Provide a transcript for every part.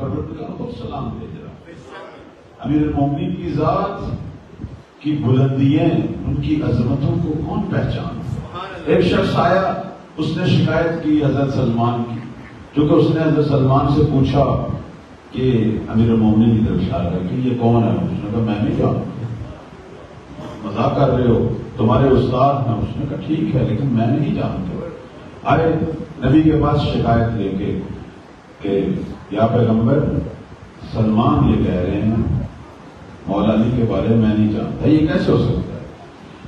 پروردگار کو سلام بھیج رہا ہے۔ امیر المومنین کی ذات کی بلندیاں، ان کی عظمتوں کو کون پہچان؟ ایک شخص آیا، اس نے شکایت کی حضرت سلمان کی، چونکہ اس نے حضرت سلمان سے پوچھا کہ امیر المومنین کی طرف اشارہ کر کہ یہ کون ہے؟ اس نے کہا میں نہیں جانتا، مذاق کر رہے ہو، تمہارے استاد ہیں۔ اس نے کہا ٹھیک ہے لیکن میں نہیں جانتا۔ آئے نبی کے پاس شکایت لے کے کہ یا پیغمبر، سلمان یہ کہہ رہے ہیں مولا علی کے بارے میں نہیں جانتا، یہ کیسے ہو سکتا ہے؟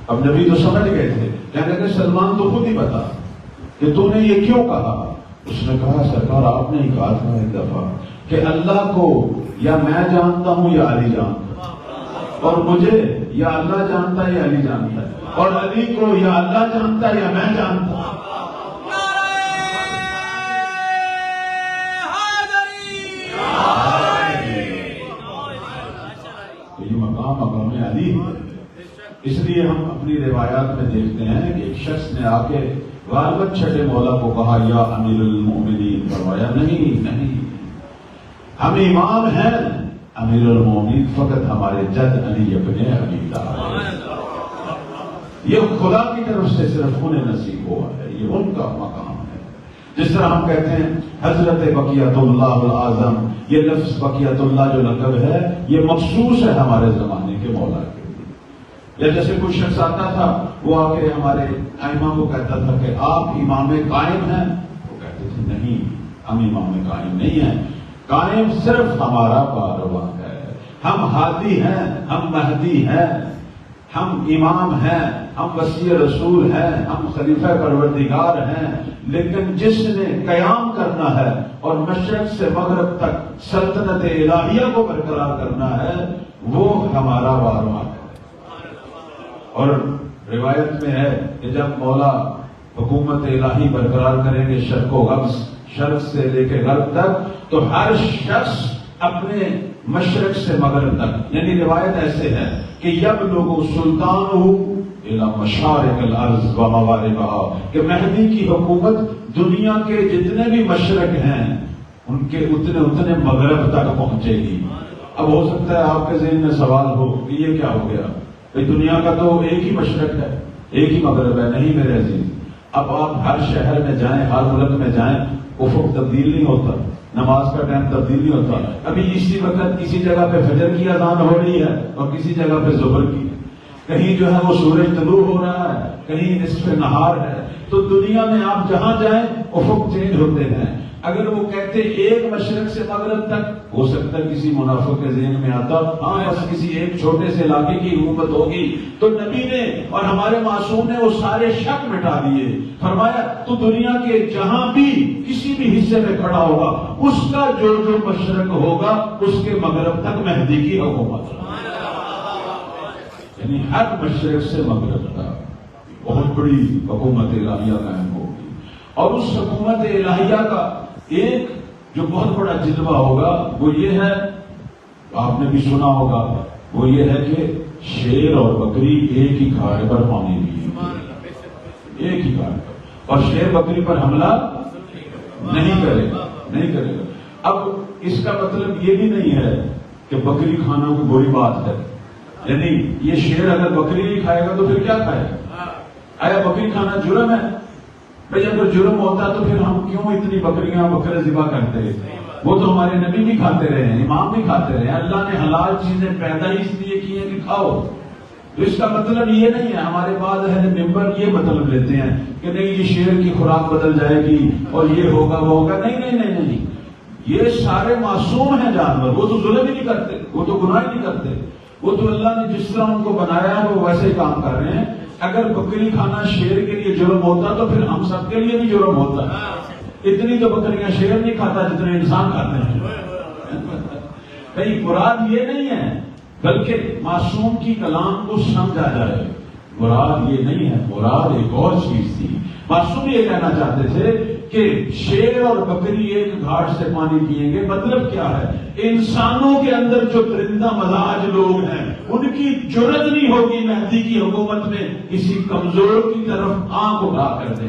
اب نبی تو سمجھ گئے تھے، کہنے کہ سلمان تو خود ہی بتا کہ تو نے یہ کیوں کہا؟ اس نے کہا سرکار آپ نے ہی کہا تھا ایک دفعہ کہ اللہ کو یا میں جانتا ہوں یا علی جانتا ہے، اور مجھے یا اللہ جانتا ہے یا علی جانتا ہے، اور علی کو یا اللہ جانتا ہے یا میں جانتا ہوں۔ یہ مقام علی ہے۔ اس لیے ہم اپنی روایات میں دیکھتے ہیں کہ ایک شخص نے آ کے غالباً چھٹے مولا کو کہا یا امیر المومنین، فرمایا نہیں ہم امام ہیں، امیر المومنین فقط ہمارے جد علی ابن ابی طالب، یہ خدا کی طرف سے صرف انہیں نصیب ہوا ہے، یہ ان کا مقام ہے۔ جس طرح ہم کہتے ہیں حضرت بقیت اللہ العظم، یہ لفظ بقیت اللہ جو لقب ہے یہ مخصوص ہے ہمارے زمانے کے مولا کے لیے۔ یا جیسے کوئی شخص آتا تھا، وہ آ کے ہمارے ائمہ کو کہتا تھا کہ آپ امام قائم ہیں، وہ کہتے تھے نہیں ہم امام قائم نہیں ہیں، قائم صرف ہمارا کارواں ہے، ہم ہادی ہیں، ہم مہدی ہیں، ہم امام ہیں، ہم وصی رسول ہیں، ہم خلیفہ پروردگار ہیں، لیکن جس نے قیام کرنا ہے اور مشرق سے مغرب تک سلطنت الہیہ کو برقرار کرنا ہے وہ ہمارا وارواں ہے۔ اور روایت میں ہے کہ جب مولا حکومت الہی برقرار کریں گے شرق و غرب، شرق سے لے کے غرب تک، تو ہر شخص اپنے مشرق سے مغرب تک، یعنی روایت ایسے ہے کہ یبلغ سلطانہ الی مشارق الارض و مغاربہا، کہ مہدی کی حکومت دنیا کے جتنے بھی مشرق ہیں ان کے اتنے مغرب تک پہنچے گی۔ اب ہو سکتا ہے آپ کے ذہن میں سوال ہو کہ یہ کیا ہو گیا، دنیا کا تو ایک ہی مشرق ہے، ایک ہی مغرب ہے۔ نہیں میرے عزیز، اب آپ ہر شہر میں جائیں، ہر ملک میں جائیں، افق تبدیل نہیں ہوتا، نماز کا ٹائم تبدیل نہیں ہوتا۔ ابھی اسی وقت کسی جگہ پہ فجر کی اذان ہو رہی ہے اور کسی جگہ پہ ظہر کی، کہیں جو ہے وہ سورج طلوع ہو رہا ہے، کہیں نصف نہار ہے۔ تو دنیا میں آپ جہاں جائیں افق چینج ہوتے ہیں۔ اگر وہ کہتے ایک مشرق سے مغرب تک، ہو سکتا ہے کسی منافق کے ذہن میں آتا ہاں بس کسی ایک چھوٹے سے علاقے کی حکومت ہوگی، تو نبی نے اور ہمارے معصوم نے وہ سارے شک مٹا دیے، فرمایا تو دنیا کے جہاں بھی کسی بھی حصے میں کھڑا ہوگا اس کا جو مشرق ہوگا اس کے مغرب تک مہدی کی حکومت، یعنی ہر مشرق سے مغرب تک بہت بڑی حکومت الہیہ قائم ہوگی۔ اور اس حکومت الہیہ کا ایک جو بہت بڑا جلوہ ہوگا وہ یہ ہے، آپ نے بھی سنا ہوگا، وہ یہ ہے کہ شیر اور بکری ایک ہی گھاٹ پر پانی پیے، ایک ہی گھاٹ پر، اور شیر بکری پر حملہ نہیں کرے گا۔ اب اس کا مطلب یہ بھی نہیں ہے کہ بکری کھانا کوئی بری بات ہے، یعنی یہ شیر اگر بکری نہیں کھائے گا تو پھر کیا کھائے گا؟ آیا بکری کھانا جرم ہے؟ بھئی اگر جرم ہوتا تو پھر ہم کیوں اتنی بکریاں بکرے ذبح کرتے ہیں؟ وہ تو ہمارے نبی بھی کھاتے رہے ہیں، امام بھی کھاتے رہے ہیں، اللہ نے حلال چیزیں پیدا ہی اس لیے کی ہیں کہ کھاؤ۔ تو اس کا مطلب یہ نہیں ہے، ہمارے بعض اہل منبر یہ مطلب لیتے ہیں کہ نہیں یہ شیر کی خوراک بدل جائے گی اور یہ ہوگا وہ ہوگا۔ نہیں، یہ سارے معصوم ہیں جانور، وہ تو ظلم ہی نہیں کرتے، وہ تو گناہ ہی نہیں کرتے، وہ تو اللہ نے جس طرح ان کو بنایا ہے وہ ویسے ہی کام کر رہے ہیں۔ اگر بکری کھانا شیر کے لیے جرم ہوتا تو پھر ہم سب کے لیے بھی جرم ہوتا ہے۔ اتنی تو بکریاں شیر نہیں کھاتا جتنے انسان کھاتے ہیں۔ کہیں مراد یہ نہیں ہے، بلکہ معصوم کی کلام کو سمجھا جائے، مراد یہ نہیں ہے، مراد ایک اور چیز تھی۔ معصوم یہ کہنا چاہتے تھے کہ شیر اور بکری ایک گھاٹ سے پانی پیئیں گے، مطلب کیا ہے؟ انسانوں کے اندر جو درندہ مزاج لوگ ہیں ان کی جرأت نہیں ہوگی مہدی کی حکومت میں کسی کمزور کی طرف آنکھ اٹھا کر دیں۔